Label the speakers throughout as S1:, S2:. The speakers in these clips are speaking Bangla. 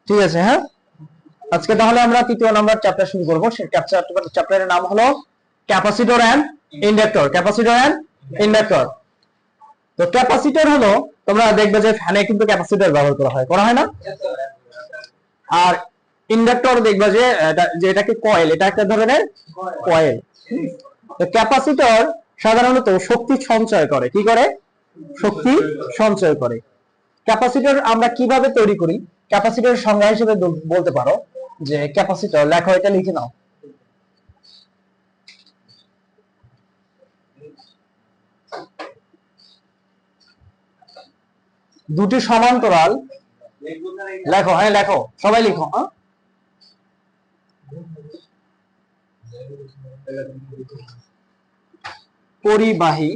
S1: ঠিক আছে। হ্যাঁ, আজকে তাহলে আমরা তৃতীয় নাম্বার চ্যাপ্টার শুরু করব। সেই চ্যাপ্টারের নাম হলো capacitor and inductor. Capacitor and inductor. তো ক্যাপাসিটর হলো, তোমরা দেখবে যে ফ্যানে কিন্তু ক্যাপাসিটর ব্যবহার করা হয় না? আর ইন্ডাক্টর দেখবে যে এটাকে কয়েল, এটা একটা ধরনের কয়েল। তো ক্যাপাসিটর সাধারণত শক্তি সঞ্চয় করে। কি করে? শক্তি সঞ্চয় করে। ক্যাপাসিটর আমরা কিভাবে তৈরি করি? ক্যাপাসিটরের সংজ্ঞা হিসেবে বলতে পারো যে ক্যাপাসিটর, লেখো, এটা লিখে নাও। দুটি সমান্তরাল, লেখো, হ্যাঁ লেখো, সবাই লিখো। হ্যাঁ, পরিবাহী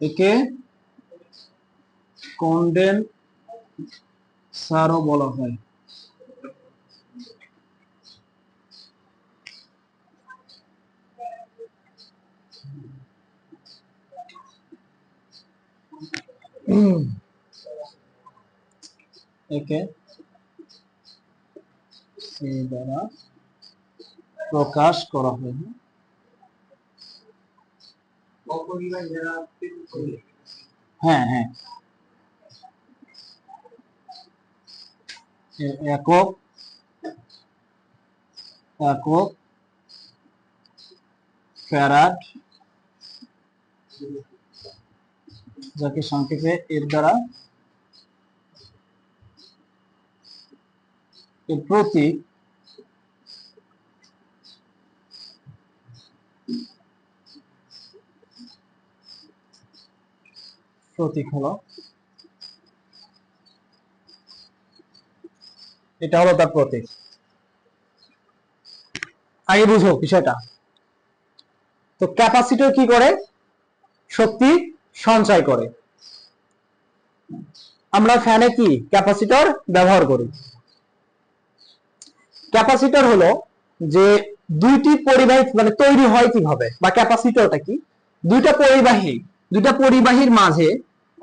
S1: একে কন্ডেনসারও বলা হয়। একে সি দ্বারা প্রকাশ করা হয়। হ্যাঁ হ্যাঁ, একক একক ফ্যারাড, যাকে সংক্ষেপে এর দ্বারা, এর প্রতীক হলো, এটা হলো তার প্রতীক। আগে বুঝো বিষয়টা। তো ক্যাপাসিটর কি করে? শক্তি সঞ্চয় করে। আমরা ফ্যানে কি ক্যাপাসিটর ব্যবহার করি? ক্যাপাসিটর হলো যে দুইটি পরিবাহী, মানে তৈরি হয় কিভাবে, বা ক্যাপাসিটরটা কি? দুইটা পরিবাহীর মাঝে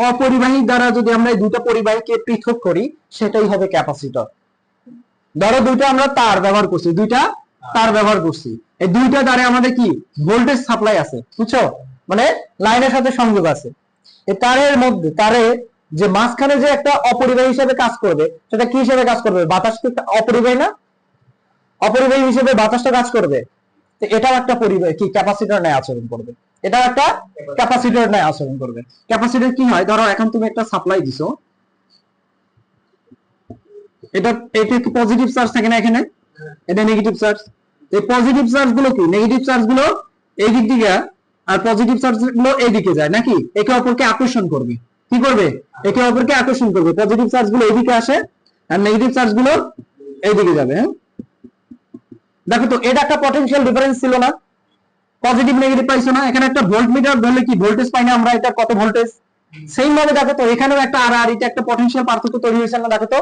S1: অপরিবাহী দ্বারা যদি আমরা এই দুইটা পরিবাহীকে পৃথক করি, সেটাই হবে ক্যাপাসিটর। ধরো দুইটা আমরা তার ব্যবহার করছি, এই দুইটা দ্বারা আমাদের কি ভোল্টেজ সাপ্লাই আছে, বুঝছো? মানে লাইনের সাথে সংযোগ আছে। এই তারের মধ্যে, যে মাঝখানে যে একটা অপরিবাহী হিসেবে কাজ করবে, সেটা কি হিসেবে কাজ করবে? বাতাস কি অপরিবাহী না? অপরিবাহী হিসেবে বাতাসটা কাজ করবে। তো এটাও একটা পরিবাহী, কি ক্যাপাসিটর ন্যায় আচরণ করবে। এটাও একটা ক্যাপাসিটর ন্যায় আচরণ করবে। ক্যাপাসিটর কি হয়? ধরো এখন তুমি একটা সাপ্লাই দিছো, এটা কি পজিটিভ চার্জ থাকে না এখানে? এটা নেগেটিভ চার্জ। এই পজিটিভ চার্জ গুলো কি, নেগেটিভ চার্জ গুলো এই দিক দিকে, আর পজিটিভ চার্জ গুলো এই দিকে যায় নাকি? একে অপরকে আকর্ষণ করবে। কি করবে? একে অপরকে আকর্ষণ করবে। পজিটিভ চার্জ গুলো এইদিকে আসে, আর নেগেটিভ চার্জ গুলো এইদিকে যাবে। হ্যাঁ, দেখো তো, এটা একটা পটেনশিয়াল ডিফারেন্স ছিল না? পজিটিভ নেগেটিভ পাইছো না? এখানে একটা ভোল্টমিটার ধরলে কি ভোল্টেজ পাই না আমরা? এটা কত ভোল্টেজ? সেম ভাবে দেখো তো, এখানেও একটা আর এটা একটা পটেনশিয়াল পার্থক্য তৈরি হয়েছে না? দেখো তো,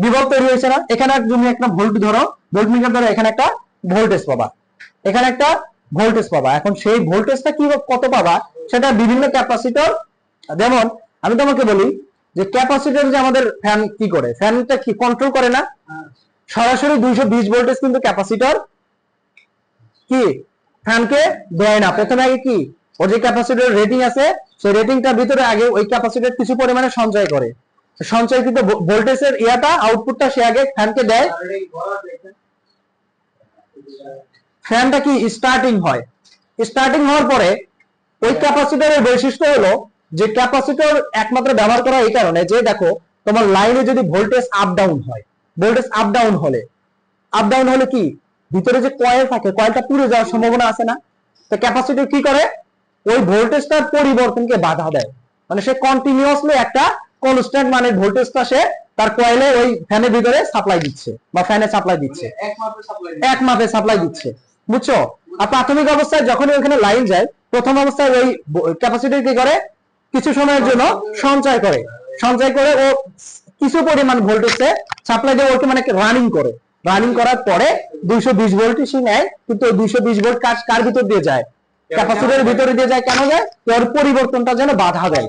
S1: বিভব তৈরি হয়েছে না? এখানে তুমি একটা ভোল্ট ধরো, ভোল্টমিটার ধরো, এখানে একটা ভোল্টেজ পাবা, এখানে একটা ভোল্টেজ পাবা। এখন সেই ভোল্টেজটা কি কত পাবা, সেটা বিভিন্ন ক্যাপাসিটর। যেমন আমি তোমাকে বলি যে ক্যাপাসিটর, যে আমাদের ফ্যান কি করে, ফ্যানটা কি কন্ট্রোল করে না? সরাসরি 220 ভোল্টেজ কিন্তু ক্যাপাসিটর কি ফ্যানকে দেয় না। প্রথমে আগে কি, ওর যে ক্যাপাসিটর রেটিং আছে, সেই রেটিংটার ভিতরে আগে ওই ক্যাপাসিটর কিছু পরিমাণে সঞ্চয় করে, সঞ্চয়কৃত ভোল্টেজের ইয়াটা, আউটপুটটা সে আগে ফ্যানকে দেয়। ফ্যানটা কি স্টার্টিং হয়, স্টার্টিং হওয়ার পরে ওই ক্যাপাসিটরের বৈশিষ্ট্য হলো যে ক্যাপাসিটর একমাত্র ব্যবহার করা এই কারণে যে, দেখো তোমার লাইনে যদি ভোল্টেজ আপ ডাউন হয়, ভোল্টেজ আপ ডাউন হলে কি ভিতরে যে কয়েল থাকে, কয়েলটা পুড়ে যাওয়ার সম্ভাবনা আছে না? তো ক্যাপাসিটর কি করে, ওই ভোল্টেজটার পরিবর্তনকে বাধা দেয়, মানে সে কন্টিনিউয়াসলি একটা কনস্ট্যান্ট মানের ভোল্টেজটা সে তার কয়েলে ওই ফ্যানের ভিতরে সাপ্লাই দিচ্ছে বা ফ্যানে সাপ্লাই দিচ্ছে, এক মাপে সাপ্লাই দিচ্ছে, বুঝছো? আর প্রাথমিক অবস্থায় যখন ওখানে লাইন যায়, প্রথম অবস্থায় ওই ক্যাপাসিটর কি করে, কিছু সময়ের জন্য সঞ্চয় করে ও কিছু পরিমাণ ভোল্টেজে সাপ্লাই দিয়ে ওকে মানে রানিং করার পরে 220 ভোল্ট সে নেয়, কিন্তু 220 ভোল্ট কার ভিতর দিয়ে যায়, ক্যাপাসিটরের ভিতরে দিয়ে যায়। কেন যায়? এর পরিবর্তনটা যেন বাধা দেয়,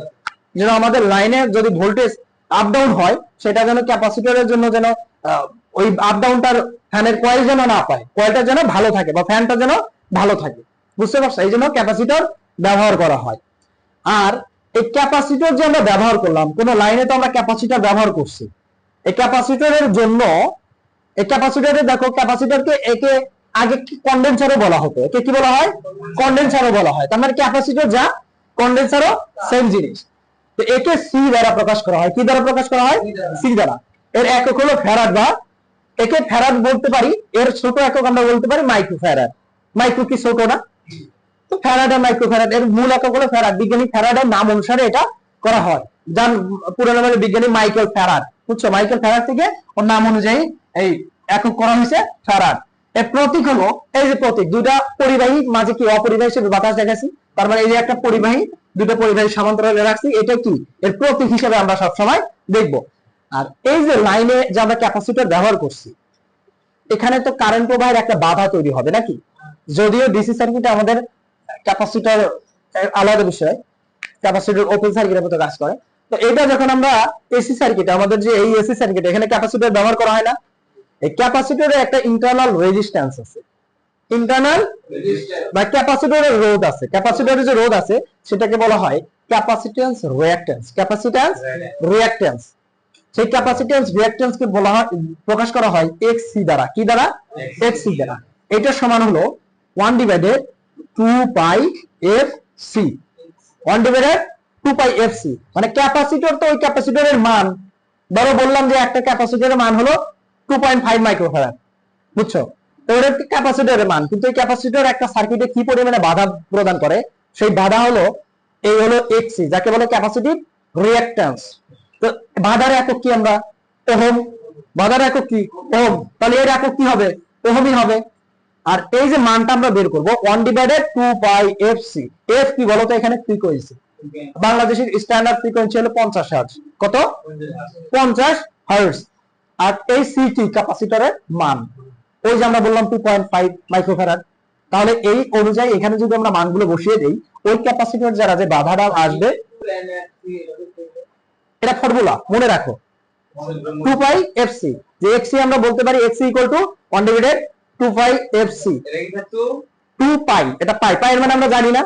S1: যেন আমাদের লাইনে যদি ভোল্টেজ আপ ডাউন হয়, সেটা যেন ক্যাপাসিটরের জন্য যেন ওই আপ ডাউনটার ফ্যানের কয়েল যেন না পায়, কয়েলটা যেন ভালো থাকে বা ফ্যানটা যেন ভালো থাকে, বুঝতে পারছো? এই জন্য ক্যাপাসিটর ব্যবহার করা হয়। আর এই ক্যাপাসিটর যে আমরা ব্যবহার করলাম, কোন লাইনে তো আমরা ক্যাপাসিটর ব্যবহার করছি, এই ক্যাপাসিটরের জন্য এই ক্যাপাসিটরে দেখো, ক্যাপাসিটরকে একে আগে কন্ডেন্সারও বলা হতো, একে কি বলা হয়, কন্ডেন্সারও বলা হয়। তার মানে ক্যাপাসিটর যা, কন্ডেন্সারও সেম জিনিস। তো একে সি দ্বারা প্রকাশ করা হয়, কি দ্বারা প্রকাশ করা হয়, সি দ্বারা। এর একক হলো ফ্যারাড, বা একে ফ্যারাড বলতে পারি, এর ছোট একক আমরা বলতে পারি মাইক্রো ফ্যারাড। মাইক্রো কি ছোট না? তো ফ্যারাড আর মাইক্রো ফ্যারাড, এর মূল একক হলো ফ্যারাড। বিজ্ঞানী ফ্যারাডের নাম অনুসারে এটা করা হয়, যার পুরো নাম হলো বিজ্ঞানী মাইকেল ফ্যারাড, বুঝছো? মাইকেল ফ্যারাড থেকে ওর নাম অনুযায়ী এই একক করা হয়েছে ফ্যারাড। এর প্রতীক হলো এই যে প্রতীক, দুইটা পরিবাহী মাঝে কি অপরিবাহী হিসেবে বাতাস দেখাচ্ছি, তার মানে এই যে একটা পরিবাহী, দুটো পরিবাহী সমান্তরালে রাখছি, এটা কি এর প্রতীক হিসেবে আমরা সব সময় দেখব। আর এই যে লাইনে যে আমরা ক্যাপাসিটর ব্যবহার করছি, এখানে তো কারেন্ট প্রবাহের একটা বাধা তৈরি হবে নাকি? যদিও ডিসি সার্কিটে আমাদের ক্যাপাসিটর আলাদা বিষয়, ক্যাপাসিটর ওপেন সার্কিটের মতো কাজ করে। তো এটা যখন আমরা এসি সার্কিটে, আমাদের যে এই এসি সার্কিটে এখানে ক্যাপাসিটর ব্যবহার করা হয় না, এই ক্যাপাসিটরে একটা ইন্টারনাল রেজিস্ট্যান্স আছে, ইন্টারনাল বা ক্যাপাসিটরের রোধ আছে। ক্যাপাসিটরের যে রোধ আছে সেটাকে বলা হয় ক্যাপাসিট্যান্স রিঅ্যাক্ট্যান্স, ক্যাপাসিট্যান্স রিঅ্যাক্ট্যান্স। সেই ক্যাপাসিট্যান্স রিঅ্যাক্ট্যান্স কে বলা হয়, প্রকাশ করা হয় এক্সসি দ্বারা। কি দ্বারা? এক্সসি দ্বারা। এটা সমান হলো 1 ডিভাইডেড 2 পাই এফ সি, 1 ডিভাইডেড 2 পাই এফ সি। মানে ক্যাপাসিটর তো ওই ক্যাপাসিটরের মান, ধরো বললাম যে একটা ক্যাপাসিটরের মান হলো 2.5 মাইক্রোফ্যারাড, বুঝছো? তো ওর একটা ক্যাপাসিটরের মান, কিন্তু এই ক্যাপাসিটর একটা সার্কিটে কি পরিমাণে বাধা প্রদান করে, সেই বাধা হলো এই হলো এক্সসি, যাকে বলে ক্যাপাসিটিভ রিঅ্যাক্ট্যান্স। তো বাধার একক কি আমরা? ওহম। বাধার একক কি? ওহম। তাহলে এর একক কি হবে? ওহমই হবে। আর এই যে মানটা আমরা বের করব 1 ডিভাইডেড 2 পাই এফ সি। এফ কি বলতো? এখানে ফ্রিকোয়েন্সি, বাংলাদেশের স্ট্যান্ডার্ড ফ্রিকোয়েন্সি হলো 50 হার্টজ। কত? 50 হার্টজ। আর এই সি কি? ক্যাপাসিটরের মান, ওই যে আমরা বললাম 2.5 মাইক্রোফ্যারাড। তাহলে এই অনুযায়ী এখানে যদি আমরা মানগুলো বসিয়ে দেই, ওই ক্যাপাসিটর যারা যে বাধাটা আসবে, এটা ফর্মুলা মনে রাখো, 2 পাই এফসি, যে এক্সি আমরা বলতে পারি x c equal to 1 divided 2 pi f c. 2 pi, এটা পাই, পাইয়ের মানে আমরা জানি না,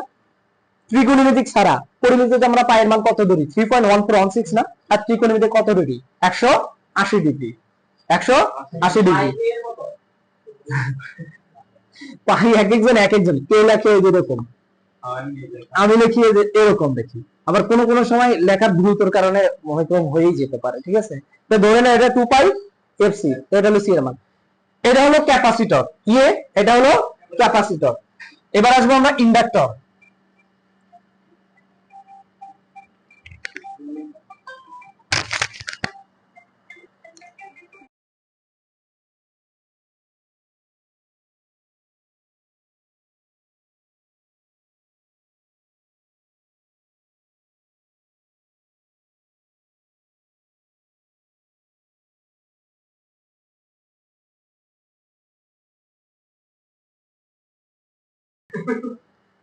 S1: ত্রিকোণমিতিক ছাড়া পরিমিতিতে আমরা পাইয়ের মান কত ধরি? 3.1416 না? আর ত্রিকোণমিতিতে কত ধরি? 180 ডিগ্রি। 180 ডিগ্রি। পাই এক একজন, কেউ লেখে এরকম, আমি লিখি এরকম দেখি, আবার কোন কোন সময় লেখার ভুলতর কারণে হয়তো হয়েই যেতে পারে, ঠিক আছে? তো ধরে না এটা 2 পাই এফসি, এটা হলো সি এর মান। এটা হলো ক্যাপাসিটর, কি? এটা হলো ক্যাপাসিটর। এবার আসবো আমরা ইন্ডাক্টর।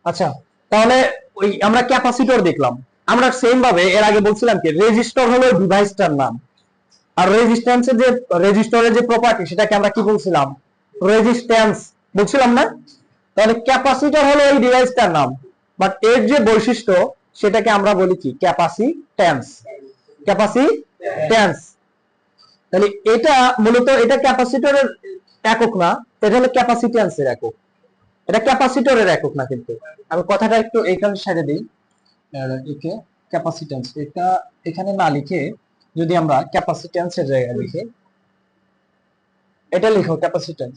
S1: আচ্ছা, তাহলে ওই আমরা ক্যাপাসিটর দেখলাম, আমরা সেম ভাবে এর আগে বলছিলাম কি রেজিস্টর হলো ডিভাইসটার নাম, আর রেজিস্ট্যান্সের যে রেজিস্টরের যে প্রপার্টি সেটাকে আমরা কি বলছিলাম? রেজিস্ট্যান্স বলছিলাম না? তাহলে ক্যাপাসিটর হলো এই ডিভাইসটার নাম, বাট এর যে বৈশিষ্ট্য সেটাকে আমরা বলি কি? ক্যাপাসিট্যান্স। ক্যাপাসিট্যান্স। তাহলে এটা মূলত এটা ক্যাপাসিটরের একক না, এটা হলো ক্যাপাসিট্যান্সের একক, এটা ক্যাপাসিটরের একক না। কিন্তু আমি কথাটা একটু এইখানে ছেড়ে দিই, একে ক্যাপাসিট্যান্স এটা এখানে না লিখে যদি আমরা ক্যাপাসিট্যান্সের জায়গায় লিখি, এটা লিখো ক্যাপাসিট্যান্স।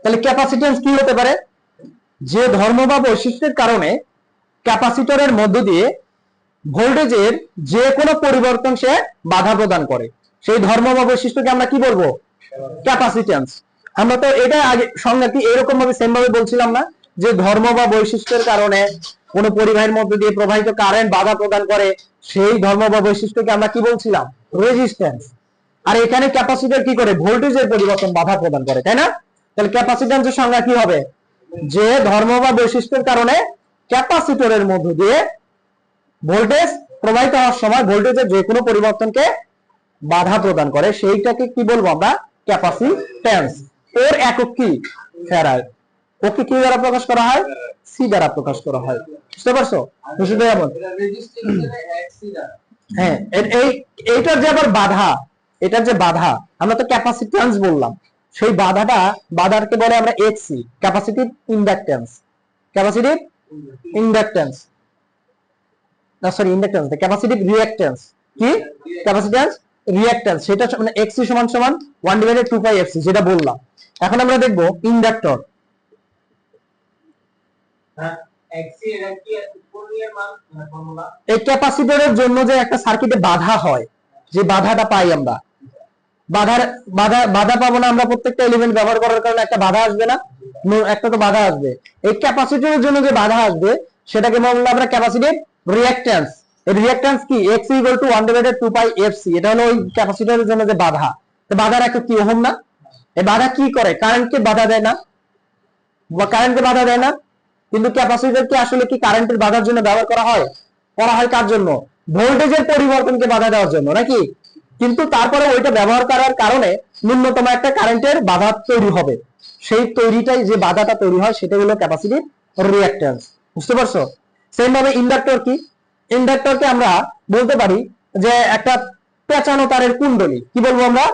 S1: তাহলে ক্যাপাসিট্যান্স কি হতে পারে? যে ধর্ম বা বৈশিষ্ট্যের কারণে ক্যাপাসিটরের মধ্য দিয়ে ভোল্টেজের যে কোনো পরিবর্তন সে বাধা প্রদান করে, সেই ধর্ম বা বৈশিষ্ট্যকে আমরা কি বলবো? ক্যাপাসিট্যান্স। আমরা তো এটা আগে সংজ্ঞাটি এরকম ভাবে সেম ভাবে বলছিলাম না, যে ধর্ম বা বৈশিষ্ট্যের কারণে কোন পরিবাহের মধ্যে দিয়ে প্রবাহিত কারেন্ট বাধা প্রদান করে, সেই ধর্ম বা বৈশিষ্ট্যকে আমরা কি বলছিলাম? রেজিস্ট্যান্স। আর এখানে ক্যাপাসিটর কি করে? ভোল্টেজের পরিবর্তন বাধা প্রদান করে, তাই না? তাহলে ক্যাপাসিট্যান্সের সংজ্ঞা কি হবে? যে ধর্ম বা বৈশিষ্ট্যের কারণে ক্যাপাসিটরের মধ্য দিয়ে ভোল্টেজ প্রবাহিত হওয়ার সময় ভোল্টেজের যে কোনো পরিবর্তনকে বাধা প্রদান করে, সেইটাকে কি বলবো আমরা? ক্যাপাসিট্যান্স। ওর একক কি? ফ্যারাড। ওকে কি দ্বারা প্রকাশ করা হয়? সি দ্বারা প্রকাশ করা হয়। বুঝতে পারছো? হ্যাঁ, এইটার যে আবার বাধা, এটার যে বাধা, আমরা তো ক্যাপাসিট্যান্স বললাম, সেই বাধাকে বলে আমরা এক্সি, ক্যাপাসিটিভ ইন্ডাকট্যান্স। ক্যাপাসিটিভ ইন্ডাকট্যান্স, না সরি ইন্ডাকট্যান্স, ক্যাপাসিটিভ রিঅ্যাকট্যান্স। কি? ক্যাপাসিট্যান্স রিঅ্যাকট্যান্স, সেটা মানে এক্সি সমান সমান 1/2 পাই এফসি, যেটা বললাম। এখন আমরা দেখব ইন্ডাক্টর। এই ক্যাপাসিটরের জন্য যে একটা সার্কিটে বাধা হয়, যে বাধাটা পাই আমরা, বাধা পাবো না আমরা? প্রত্যেকটা এলিমেন্ট ব্যবহার করার কারণে একটা বাধা আসবে না? একটা তো বাধা আসবে। এই ক্যাপাসিটরের জন্য যে বাধা আসবে সেটাকে বলবো আমরা ক্যাপাসিটিভ রিঅ্যাকট্যান্স। এই রিঅ্যাকট্যান্স কি? x = 1/2 পাই fc। এটা হলো ওই ক্যাপাসিটরের জন্য যে বাধা। তো বাধার একক কি? ওহম না? এই বাধা কি করে? কারেন্টকে বাধা দেয় না? বা কারেন্টকে বাধা দেয় না? কিন্তু ক্যাপাসিটরকে আসলে কি কারেন্টের বাধার জন্য ব্যবহার করা হয়? করা হয় কার জন্য? ভোল্টেজের পরিবর্তনকে বাধা দেওয়ার জন্য, নাকি? কিন্তু তারপরে ওইটা ব্যবহার করার কারণে ন্যূনতম একটা কারেন্টের বাধা তৈরি হবে। সেই তৈরিটাই, যে বাধাটা তৈরি হয়, সেটা হলো ক্যাপাসিটিভ রিঅ্যাকট্যান্স। বুঝতে পারছো? সেম ভাবে ইন্ডাক্টর কি? ইন্ডাক্টরকে আমরা বলতে পারি যে একটা পেঁচানো তারের কুণ্ডলী। কি বলবো আমরা?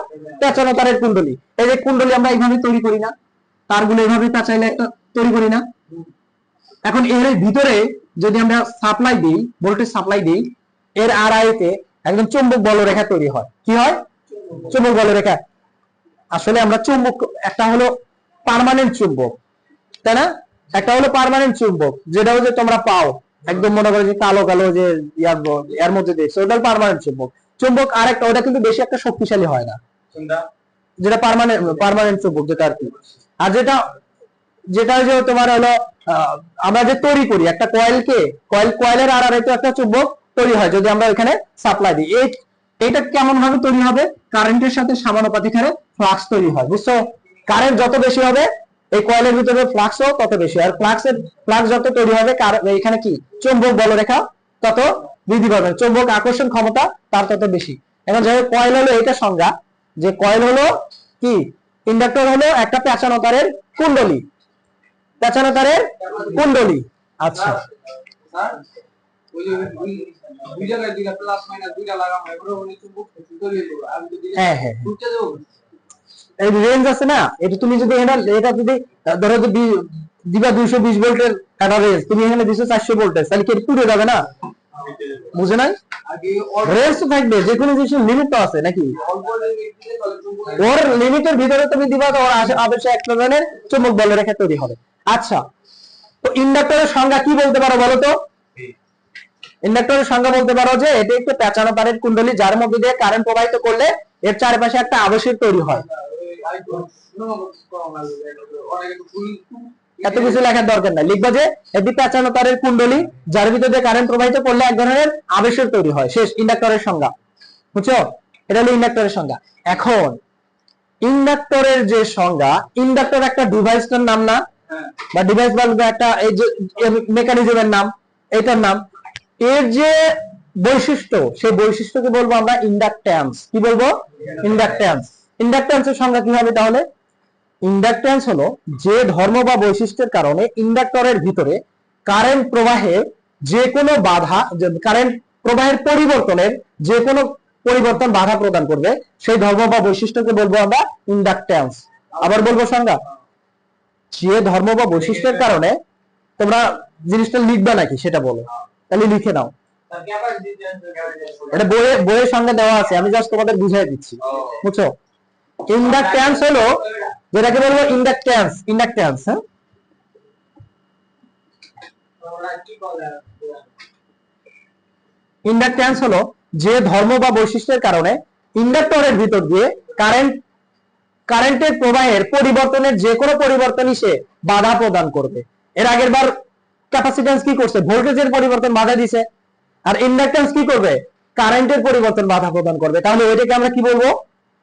S1: পেঁচানো তারের কুণ্ডলী। এই যে কুণ্ডলী আমরা এইভাবে তৈরি করি না? তারগুলো এইভাবে পেঁচাইলে একটা তৈরি করি না? এখন এর ভিতরে যদি আমরা সাপ্লাই দিই, ভোল্টেজ সাপ্লাই দিই, এর আড়াইতে একদম চুম্বক বলরেখা তৈরি হয়। কি হয়? চুম্বক বলরেখা। আসলে আমরা চুম্বক, একটা হলো পার্মানেন্ট চুম্বক, তাই না? একটা হলো পার্মানেন্ট চুম্বক, যেটা হচ্ছে তোমরা পাও একদম মনে করো যে কালো কালো যে এর মধ্যে দেখছো, ওটা পার্মানেন্ট চুম্বক। চুম্বক আরেকটা, ওটা কিন্তু বেশি একটা শক্তিশালী হয় না, যেটা পার্মানেন্ট চুম্বক, যেটা আর কি। আর যেটা যে তোমার হলো আমরা যে তৈরি করি একটা কয়েলকে, কয়েলের আড়াআড়িতে একটা চুম্বক তৈরি হয় যদি আমরা এখানে সাপ্লাই দিই। এটা কেমন ভাবে তৈরি হবে? কারেন্টের সাথে সমানুপাতিক হারে ফ্লাক্স তৈরি হয়। বুঝছো? কারেন্ট যত বেশি হবে এই কয়েলের ভিতরে ফ্লাক্সও তত বেশি, আর ফ্লাক্স যত তৈরি হবে এখানে কি চুম্বক বলরেখা তত বৃদ্ধি পাবে, চুম্বক আকর্ষণ ক্ষমতা তার তত বেশি। এখন যাই হোক, কয়েল হলো এটা সংজ্ঞা, যে কয়েল হলো কি? ইন্ডাক্টর হলো একটা পেঁচানো তারের কুণ্ডলী। পেঁচানো তারের কুণ্ডলী। আচ্ছা, হ্যাঁ হ্যাঁ, এই রেঞ্জ আছে না, এটা তুমি যদি এটা যদি ধরো যে দিবা 220 ভোল্টের একটা রেঞ্জ, তুমি এখানে দিছো 400 ভোল্টেজ, তাহলে কি পুরো যাবে না? বুঝে নাই? রেঞ্জ তো থাকবে, যে কোনো জিনিসের লিমিট তো আছে, নাকি? ওর লিমিটের ভিতরে তুমি দিবা, তো ওর অবশ্যই একটা ধরনের চুম্বক বলরেখা তৈরি হবে। আচ্ছা, তো ইন্ডাক্টরের সংজ্ঞা কি বলতে পারো বলো তো? ইন্ডাক্টরের সংজ্ঞা বলতে পারো যে এটি একটি পেঁচানো তারের কুণ্ডলী, যার মধ্যে দিয়ে কারেন্ট প্রবাহিত করলে এর চারপাশে একটা আবেশের তৈরি হয়। এত কিছু লেখার দরকার নাই, লিখবা যে এটি পেঁচানো তারের কুণ্ডলী, যার ভিতর দিয়ে কারেন্ট প্রবাহিত করলে এক ধরনের আবেশের তৈরি হয়। শেষ, ইন্ডাক্টরের সংজ্ঞা। বুঝছো? এটা হলো ইন্ডাক্টরের সংজ্ঞা। এখন ইন্ডাক্টরের যে সংজ্ঞা, ইন্ডাক্টর একটা ডিভাইসটার নাম না? বা ডিভাইস বলতে একটা এই যে মেকানিজমের নাম, এটার নাম। এর যে বৈশিষ্ট্য, সেই বৈশিষ্ট্যকে বলবো আমরা ইন্ডাকট্যান্স। কি বলবো? ইন্ডাকট্যান্স। ইন্ডাকট্যান্সের সংজ্ঞা কি হবে তাহলে? ইন্ডাকট্যান্স হলো যে ধর্ম বা বৈশিষ্ট্যের কারণে ইন্ডাক্টরের ভিতরে কারেন্ট প্রবাহে যে কোনো বাধা, কারেন্ট প্রবাহের পরিবর্তনের যে কোনো পরিবর্তন বাধা প্রদান করবে, সেই ধর্ম বা বৈশিষ্ট্যকে বলবো আমরা ইন্ডাকট্যান্স। আবার বলবো সংজ্ঞা, যে ধর্ম বা বৈশিষ্ট্যের কারণে, তোমরা জিনিসটা লিখবা নাকি সেটা বলো, তাহলে লিখে নাও। এটা বইয়ের সঙ্গে দেওয়া আছে, আমি জাস্ট তোমাদের বুঝিয়ে দিচ্ছি, বুঝছো? ইন্ডাকট্যান্স হলো যেটাকে বলবো ইন্ডাকট্যান্স। হ্যাঁ, ইন্ডাকট্যান্স হলো যে ধর্ম বা বৈশিষ্ট্যের কারণে ইন্ডাক্টরের ভিতর দিয়ে কারেন্টের প্রবাহের পরিবর্তনের যে কোনো পরিবর্তনই সে বাধা প্রদান করবে। এর আগের বার ক্যাপাসিট্যান্স কি করছে? ভোল্টেজের পরিবর্তন বাধা দিছে। আর ইন্ডাকট্যান্স কি করবে? কারেন্টের পরিবর্তন বাধা প্রদান করবে। তাহলে ওইটাকে আমরা কি বলবো?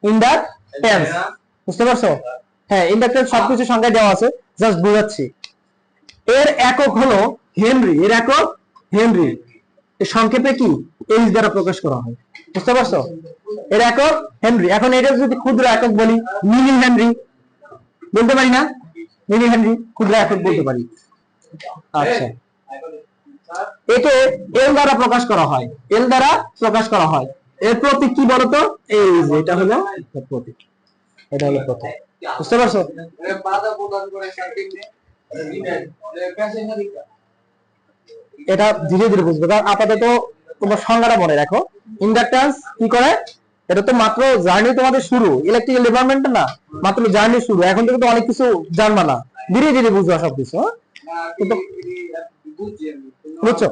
S1: ইন্ডাকট্যান্স। বুঝতে পারছো? হ্যাঁ, ইন্ডাকট্যান্স সবকিছু সংখ্যায় দেওয়া আছে, জাস্ট বুঝাচ্ছি। এর একক হলো হেনরি। এর একক হেনরি। সংক্ষেপে কি এইচ দ্বারা প্রকাশ করা হয়। বুঝতে পারছো? এর একক হেনরি। এখন এটা যদি ক্ষুদ্র একক বলি, মিলি হেনরি বলতে পারি না? মিলি হেনরি ক্ষুদ্র একক বলতে পারি। আচ্ছা, একে এল দ্বারা প্রকাশ করা হয়। এল দ্বারা প্রকাশ করা হয়। এর প্রতীক কি বলতো? এই যে এটা হলো প্রতীক, এটা হলো প্রতীক। বুঝতে পারছো? এটা ধীরে ধীরে বুঝবে, কারণ আপাতত তোমার সংজ্ঞাটা মনে রাখো। ইন্ডাকট্যান্স কি করে? এটা তো মাত্র জার্নি তোমাদের শুরু, ইলেকট্রিক্যাল ডিপার্টমেন্ট না, মাত্র জার্নি শুরু। এখন থেকে তো অনেক কিছু জানবা না, ধীরে ধীরে বুঝবা সবকিছু। বুঝছো?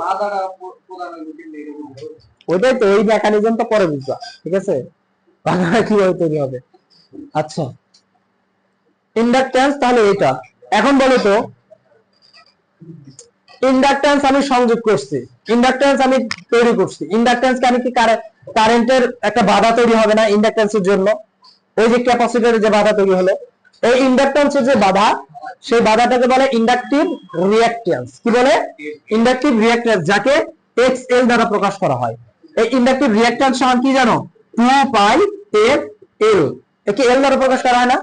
S1: ওইটাই তো, ওই মেকানিজম তো পরে বুঝবা, ঠিক আছে? বাধাটা কিভাবে তৈরি হবে। আচ্ছা, ইন্ডাকট্যান্স তাহলে এটা। এখন বলো তো, ইন্ডাকট্যান্স আমি সংযোগ করছি, ইন্ডাকট্যান্স আমি তৈরি করছি, ইন্ডাকট্যান্সকে আমি কি কারেন্টের একটা বাধা তৈরি হবে না ইন্ডাকট্যান্সের জন্য? ওই যে ক্যাপাসিটরের যে বাধা তৈরি হলো, এই ইন্ডাকট্যান্সের যে বাধা, সেই বাধাটাকে বলে ইন্ডাকটিভ রিঅ্যাকট্যান্স। কি বলে? ইন্ডাকটিভ রিঅ্যাকট্যান্স, যাকে এক্স এল দ্বারা প্রকাশ করা হয়। এই ইন্ডাকটিভ রিঅ্যাকট্যান্স সমান কি জানো? 2 পাই এফ এল। একে এল দ্বারা প্রকাশ করা হয় না?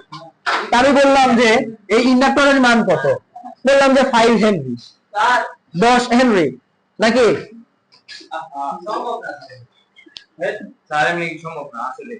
S1: আমি বললাম যে এই ইন্ডাক্টরের মান কত? বললাম যে 5 হেনরি, 10 হেনরি, নাকি? সম্ভব না আসলে।